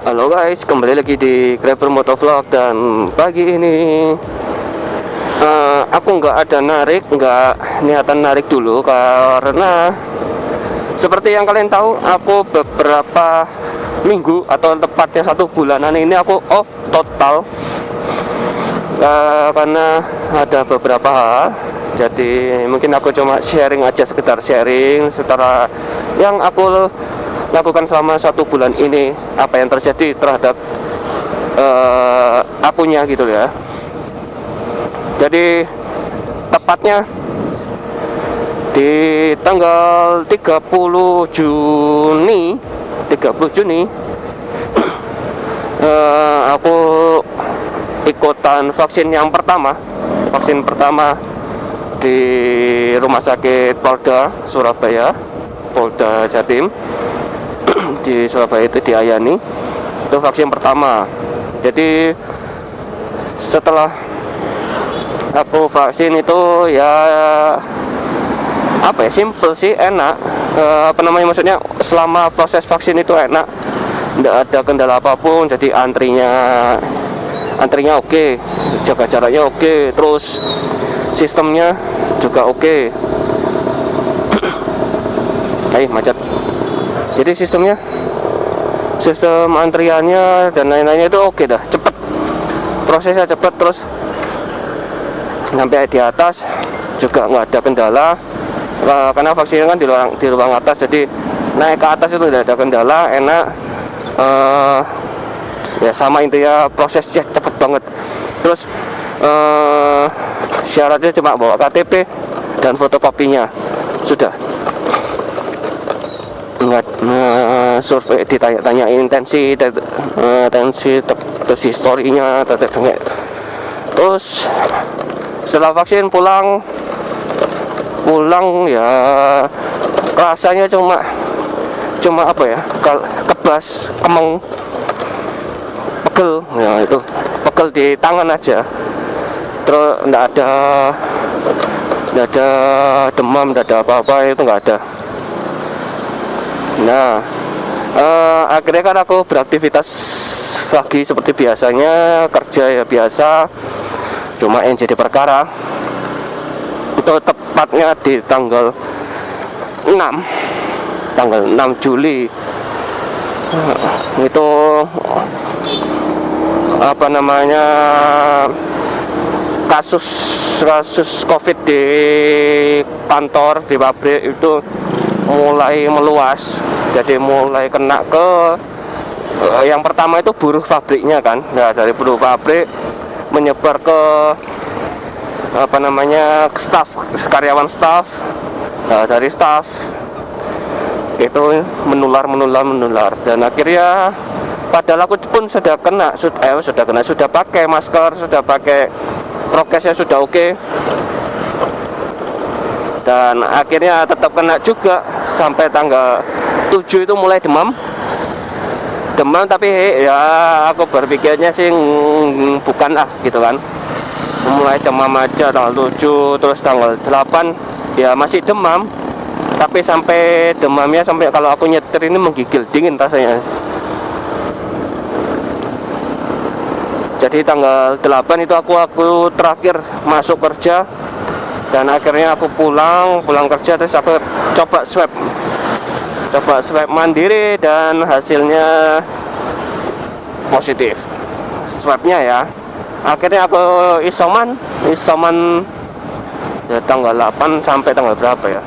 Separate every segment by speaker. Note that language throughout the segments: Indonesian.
Speaker 1: Halo guys, kembali lagi di Grabber Motovlog. Dan pagi ini aku nggak ada nggak niatan narik dulu, karena seperti yang kalian tahu, aku beberapa minggu atau tepatnya 1 bulanan ini aku off total, karena ada beberapa hal. Jadi mungkin aku cuma sharing aja, sekedar sharing setelah yang aku lakukan selama 1 bulan ini, apa yang terjadi terhadap akunnya gitu ya. Jadi tepatnya di tanggal 30 Juni aku ikutan vaksin pertama di Rumah Sakit Polda Surabaya, Polda Jatim di Surabaya, itu di Ayani. Itu vaksin pertama. Jadi setelah aku vaksin itu ya simple sih, enak. Maksudnya selama proses vaksin itu enak, tidak ada kendala apapun. Jadi antrinya oke, jaga jaraknya oke, terus sistemnya juga oke. Macet. Jadi sistem antriannya dan lain-lainnya itu oke dah, cepet, prosesnya cepet. Terus sampai di atas juga nggak ada kendala, karena vaksinnya kan di ruang atas, jadi naik ke atas itu tidak ada kendala, enak. Ya sama intinya, prosesnya cepet banget. Terus syaratnya cuma bawa KTP dan fotokopinya, sudah. Survei, ditanya-tanyain tensi, terus historinya, terus setelah vaksin pulang ya rasanya cuma kebas, kemeng, pegel ya, itu pegel di tangan aja. Terus nggak ada demam, nggak ada apa-apa, itu nggak ada. Nah, akhirnya kan aku beraktivitas lagi seperti biasanya, kerja ya biasa. Cuma yang jadi perkara itu tepatnya di tanggal 6 Juli itu kasus COVID di kantor, di pabrik itu mulai meluas. Jadi mulai kena ke yang pertama itu buruh pabriknya kan. Nah, dari buruh pabrik menyebar ke karyawan staff. Nah, dari staff itu menular, dan akhirnya padahal aku pun sudah pakai masker, sudah pakai prokesnya, sudah oke. Dan akhirnya tetap kena juga sampai tanggal 7 itu mulai demam, tapi ya aku berpikirnya sih bukan gitu kan. Mulai demam aja tanggal 7, terus tanggal 8 ya masih demam, tapi sampai demamnya sampai kalau aku nyetir ini menggigil, dingin rasanya. Jadi tanggal 8 itu aku terakhir masuk kerja. Dan akhirnya aku pulang kerja, terus aku coba swab mandiri, dan hasilnya positif swabnya ya. Akhirnya aku isoman ya, tanggal 8 sampai tanggal berapa ya,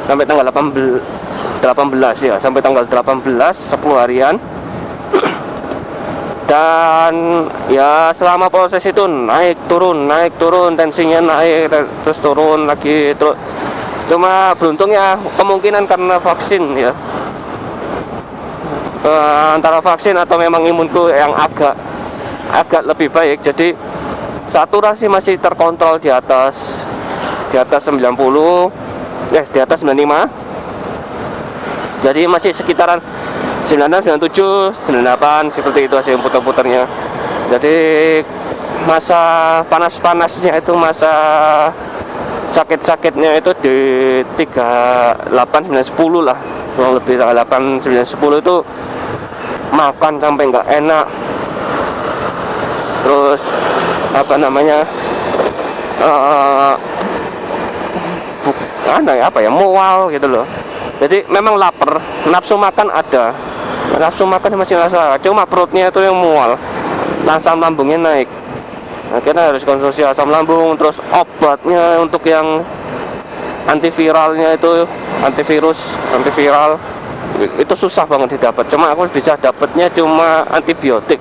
Speaker 1: sampai tanggal 18 ya, sampai tanggal 18, 10 harian. Dan ya selama proses itu naik turun, tensinya naik, terus turun lagi, terus. Cuma beruntungnya kemungkinan karena vaksin ya, antara vaksin atau memang imunku yang agak lebih baik, jadi saturasi masih terkontrol di atas 90. di atas 95. Jadi masih sekitaran 96, 97, 98 seperti itu hasil putar-putarnya. Jadi masa panas-panasnya itu, masa sakit-sakitnya itu di 38, 9, 10 lah, kurang lebih 38, 9, 10 itu makan sampai nggak enak, terus apa namanya mual gitu loh. Jadi memang lapar, nafsu makan ada, nafsu makan masih rasa, cuma perutnya itu yang mual, asam lambungnya naik. Akhirnya harus konsumsi asam lambung, terus obatnya untuk yang antiviralnya itu, antiviral itu susah banget didapat. Cuma aku bisa dapatnya cuma antibiotik.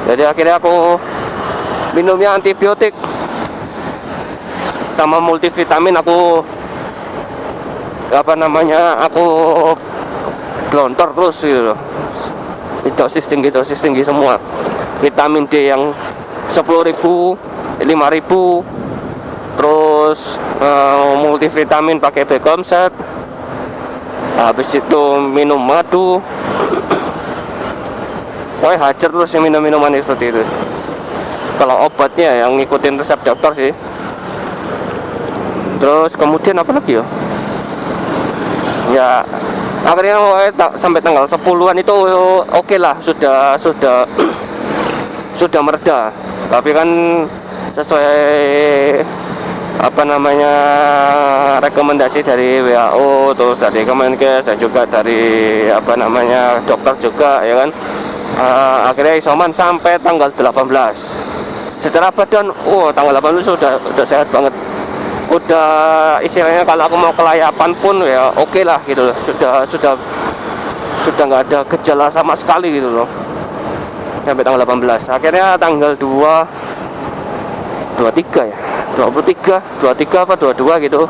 Speaker 1: Jadi akhirnya aku minumnya antibiotik sama multivitamin. Aku aku glontor terus gitu loh. Dosis tinggi semua. Vitamin D yang 10.000, 5.000, terus multivitamin pakai Becomset. Habis itu minum madu. Wah, hajar terus yang minum-minuman seperti itu. Kalau obatnya yang ngikutin resep dokter sih. Terus kemudian apa lagi ya? Ya akhirnya sampai tanggal 10-an itu oke lah, sudah mereda. Tapi kan sesuai rekomendasi dari WHO, terus dari Kemenkes, dan juga dari dokter juga, ya kan. Akhirnya isoman sampai tanggal 18. Secara badan, tanggal 18 sudah sehat banget. Udah istilahnya kalau aku mau kelayapan pun ya oke lah gitu loh. Sudah nggak ada gejala sama sekali gitu loh. Sampai tanggal 18. Akhirnya tanggal 23 ya. 23 apa 22 gitu.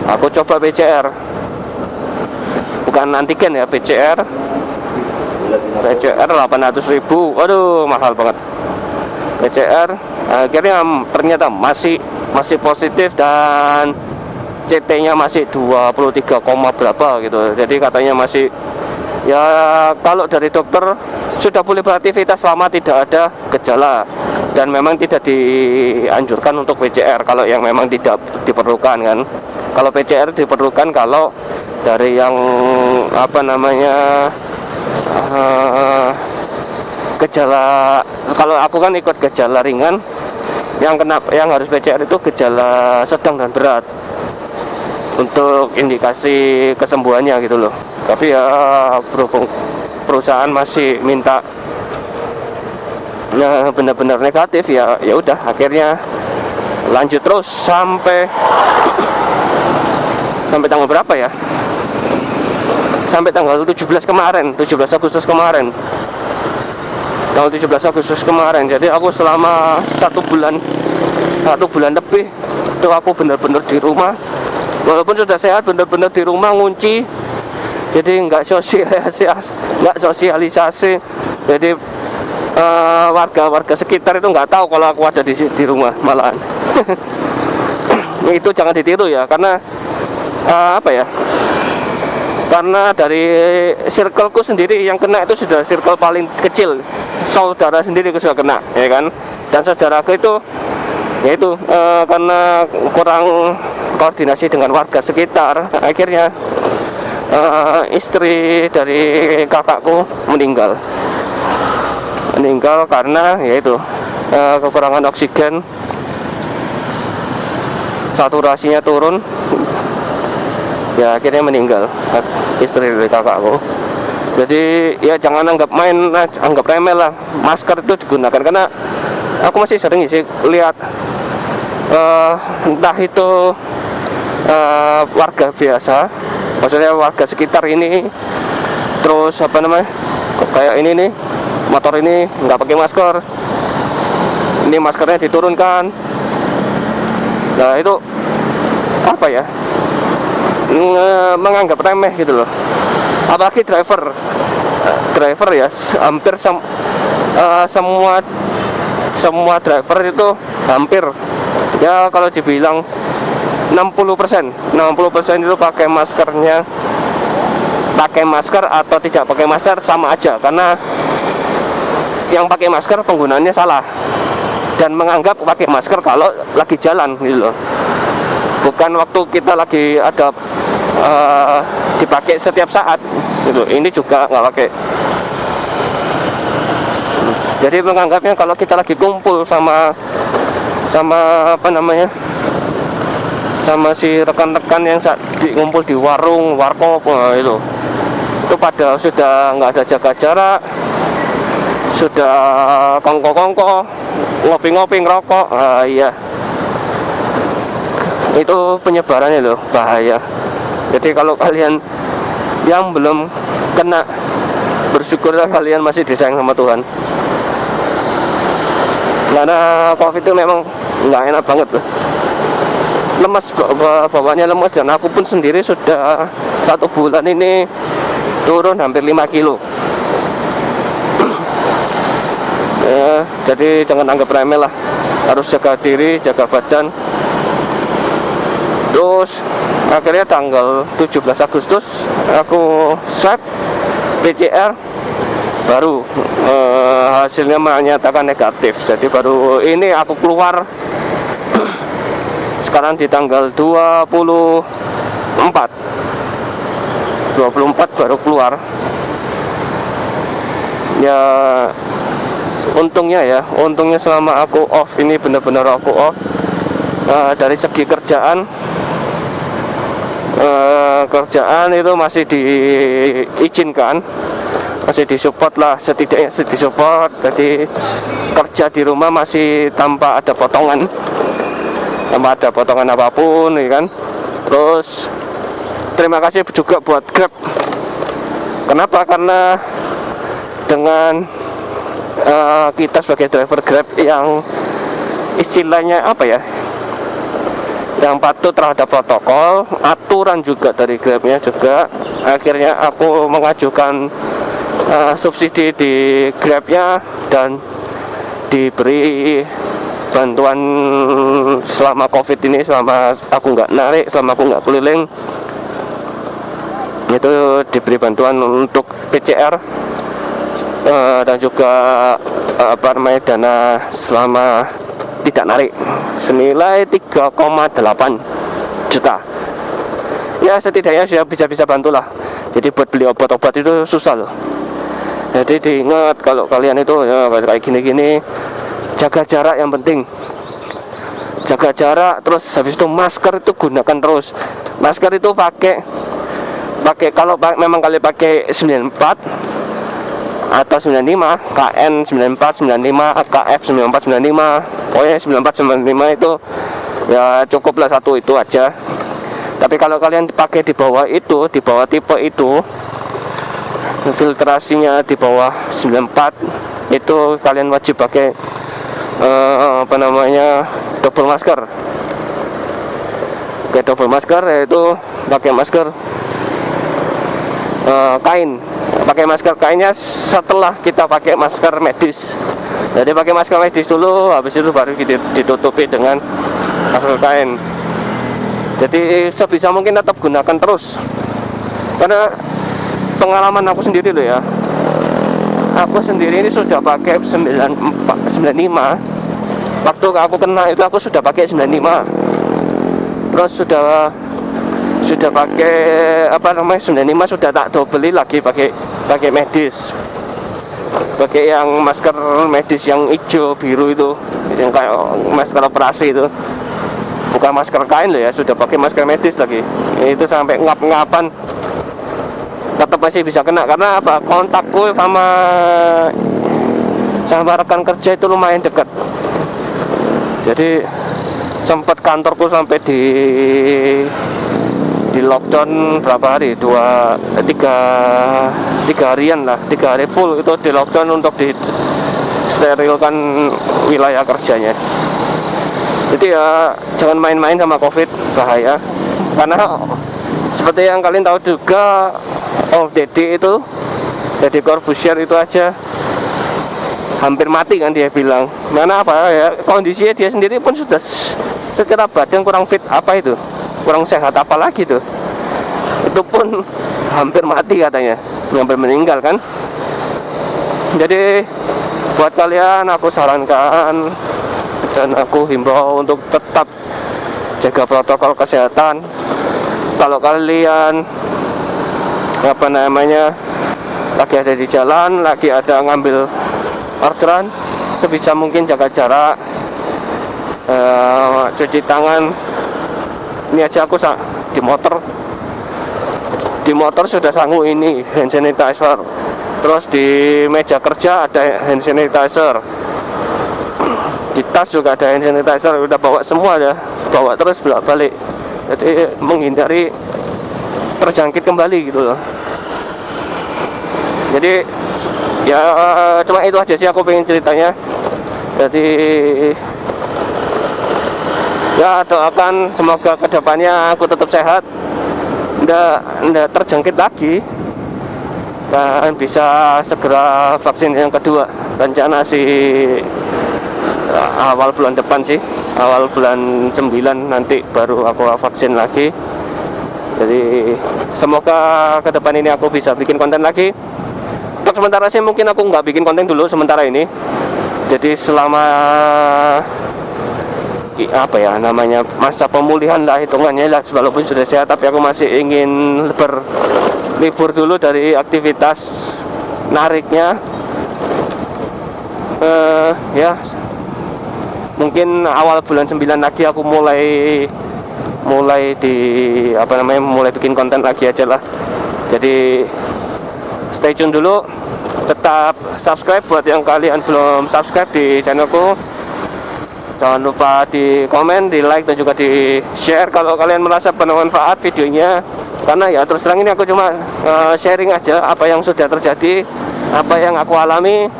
Speaker 1: Aku coba PCR. Bukan antigen ya, PCR 800.000. Waduh, mahal banget. PCR akhirnya ternyata masih positif, dan CT-nya masih 23, berapa gitu. Jadi katanya masih, ya kalau dari dokter sudah boleh beraktivitas selama tidak ada gejala, dan memang tidak dianjurkan untuk PCR kalau yang memang tidak diperlukan kan. Kalau PCR diperlukan kalau dari yang gejala. Kalau aku kan ikut gejala ringan, yang harus PCR itu gejala sedang dan berat untuk indikasi kesembuhannya gitu loh. Tapi ya berhubung perusahaan masih minta benar-benar negatif, ya udah akhirnya lanjut terus sampai tanggal berapa ya? Sampai tanggal 17 Agustus kemarin. Tanggal 17 Agustus kemarin. Jadi aku selama 1 bulan lebih itu aku benar-benar di rumah. Walaupun sudah sehat, benar-benar di rumah ngunci. Jadi nggak sosialisasi. Jadi warga sekitar itu nggak tahu kalau aku ada di rumah malahan. Itu jangan ditiru ya, karena karena dari circleku sendiri yang kena itu sudah circle paling kecil. Saudara sendiri sudah kena, ya kan. Dan saudaraku itu yaitu karena kurang koordinasi dengan warga sekitar, akhirnya istri dari kakakku meninggal karena yaitu kekurangan oksigen, saturasinya turun, ya akhirnya meninggal istri dari kakakku. Jadi ya jangan anggap remeh lah masker itu digunakan, karena aku masih sering sih lihat entah itu warga biasa, maksudnya warga sekitar ini, terus kayak ini nih, motor ini nggak pakai masker, ini maskernya diturunkan. Nah itu menganggap remeh gitu loh. Apalagi driver ya, hampir semua driver itu hampir, ya kalau dibilang 60% itu pakai maskernya, pakai masker atau tidak pakai masker sama aja, karena yang pakai masker penggunaannya salah dan menganggap pakai masker kalau lagi jalan gitu loh, bukan waktu kita lagi ada dipakai setiap saat gitu. Ini juga nggak pakai. Jadi menganggapnya kalau kita lagi kumpul sama apa namanya, sama si rekan-rekan yang ngumpul di warung, warkop itu pada sudah nggak ada jaga jarak, sudah kongko-kongko, ngopi-ngopi, ngerokok. Iya, itu penyebarannya loh, bahaya. Jadi kalau kalian yang belum kena, bersyukurlah kalian masih disayang sama Tuhan. Karena COVID itu memang nggak enak banget loh. Lemas, bawaannya lemas, dan aku pun sendiri sudah 1 bulan ini turun hampir 5 kilo. Ya, jadi jangan anggap remeh lah, harus jaga diri, jaga badan. Terus akhirnya tanggal 17 Agustus aku swab PCR, baru hasilnya menyatakan negatif. Jadi baru ini aku keluar sekarang di tanggal 24 baru keluar. Ya untungnya selama aku off ini, benar-benar aku off dari segi kerjaan itu masih diizinkan, masih disupport lah, setidaknya disupport. Jadi kerja di rumah masih tanpa ada potongan, apapun, ya kan. Terus terima kasih juga buat Grab. Kenapa? Karena dengan kita sebagai driver Grab yang istilahnya apa ya, yang patuh terhadap protokol, aturan juga dari Grabnya juga, akhirnya aku mengajukan subsidi di Grabnya dan diberi bantuan selama COVID ini, selama aku nggak narik, selama aku nggak keliling, itu diberi bantuan untuk PCR dan juga dana selama tidak narik senilai 3,8 juta. Ya setidaknya sudah bisa bantulah. Jadi buat beli obat-obat itu susah loh. Jadi diingat kalau kalian itu ya kayak gini-gini, jaga jarak yang penting. Jaga jarak, terus habis itu masker itu gunakan terus. Masker itu pakai kalau memang kalian pakai 94 atau 95, KN 94, 95, KF 94, 95, pokoknya 94, 95 itu ya cukuplah satu itu aja. Tapi kalau kalian pakai di bawah itu, di bawah tipe itu, filtrasinya di bawah 94, itu kalian wajib pakai double masker. Oke, double masker yaitu pakai masker kain. Pakai masker kainnya setelah kita pakai masker medis. Jadi pakai masker medis dulu, habis itu baru ditutupi dengan masker kain. Jadi sebisa mungkin tetap gunakan terus. Karena pengalaman aku sendiri loh ya. Aku sendiri ini sudah pakai 95. Waktu aku kena itu aku sudah pakai 95. Terus sudah pakai 95, sudah tak beli lagi pakai medis, pakai yang masker medis yang hijau biru itu, yang kayak masker operasi itu, bukan masker kain loh ya, sudah pakai masker medis lagi. Itu sampai ngap-ngapan tetap masih bisa kena, karena apa, kontakku sama rekan kerja itu lumayan dekat. Jadi sempat kantorku sampai di lockdown berapa hari, 3 harian lah, 3 hari full itu di lockdown untuk disterilkan wilayah kerjanya. Jadi ya jangan main-main sama COVID, bahaya. Karena seperti yang kalian tahu juga, Deddy Corbusier itu aja hampir mati kan dia bilang. Mana apa ya, kondisinya dia sendiri pun sudah secara badan kurang fit apa itu. kurang sehat apa lagi tuh. Itu pun hampir mati katanya, hampir meninggal kan. Jadi buat kalian aku sarankan dan aku himbau untuk tetap jaga protokol kesehatan. Kalau kalian lagi ada di jalan, lagi ada ngambil orderan, sebisa mungkin jaga jarak, cuci tangan. Ini aja aku di motor sudah sanggup ini hand sanitizer, terus di meja kerja ada hand sanitizer, di tas juga ada hand sanitizer, udah bawa semua ya, bawa terus bolak-balik, jadi menghindari terjangkit kembali gitu loh. Jadi ya cuma itu aja sih aku pengen ceritanya. Jadi ya doakan semoga kedepannya aku tetap sehat, nggak terjangkit lagi, dan bisa segera vaksin yang kedua. Rencana sih awal bulan depan sih, awal bulan 9 nanti baru aku vaksin lagi. Jadi semoga ke depan ini aku bisa bikin konten lagi. Untuk sementara sih mungkin aku nggak bikin konten dulu sementara ini. Jadi selama masa pemulihan lah hitungannya lah, walaupun sudah sehat, tapi aku masih ingin berlibur dulu dari aktivitas nariknya. Ya mungkin awal bulan 9 lagi aku mulai bikin konten lagi aja lah. Jadi stay tune dulu, tetap subscribe buat yang kalian belum subscribe di channelku. Jangan lupa di komen, di like, dan juga di share kalau kalian merasa bermanfaat videonya. Karena ya terus terang ini aku cuma sharing aja apa yang sudah terjadi, apa yang aku alami.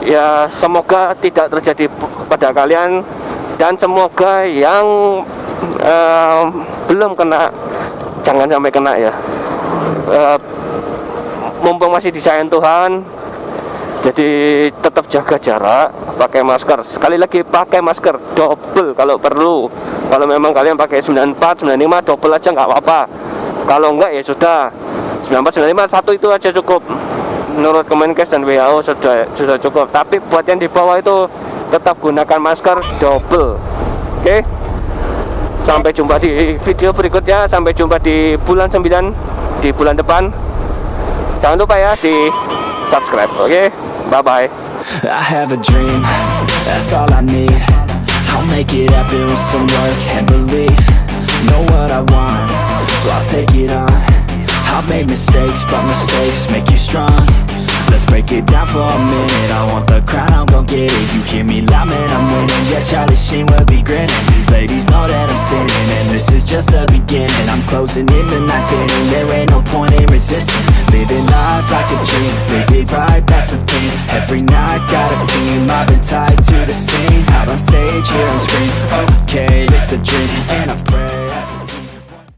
Speaker 1: Ya semoga tidak terjadi pada kalian, dan semoga yang belum kena jangan sampai kena ya. Mumpung masih disayang Tuhan, jadi tetap jaga jarak, pakai masker. Sekali lagi pakai masker double kalau perlu. Kalau memang kalian pakai 94, 95 double aja nggak apa-apa. Kalau enggak ya sudah 94, 95 satu itu aja cukup. Menurut Kemenkes dan WHO sudah cukup. Tapi buat yang di bawah itu tetap gunakan masker double. Oke? Sampai jumpa di video berikutnya. Sampai jumpa di bulan 9, di bulan depan. Jangan lupa ya di subscribe. Oke? Bye bye.
Speaker 2: I have a dream, that's all I need. I'll make it happen with some work and belief. Know what I want, so I'll take it on. I've made mistakes, but mistakes make you strong. Let's break it down for a minute. I want the crown, I'm gon' get it. You hear me loud, man, I'm winning. Yeah, Charlie Sheen will be grinning. These ladies know that I'm sinning, and this is just the beginning. I'm closing in the ninth inning. There ain't no point in resisting. Living life like a dream, live it right, that's the thing. Every night got a team, I've been tied to the scene. Out on stage, here I'm screaming. Okay, it's a dream, and I pray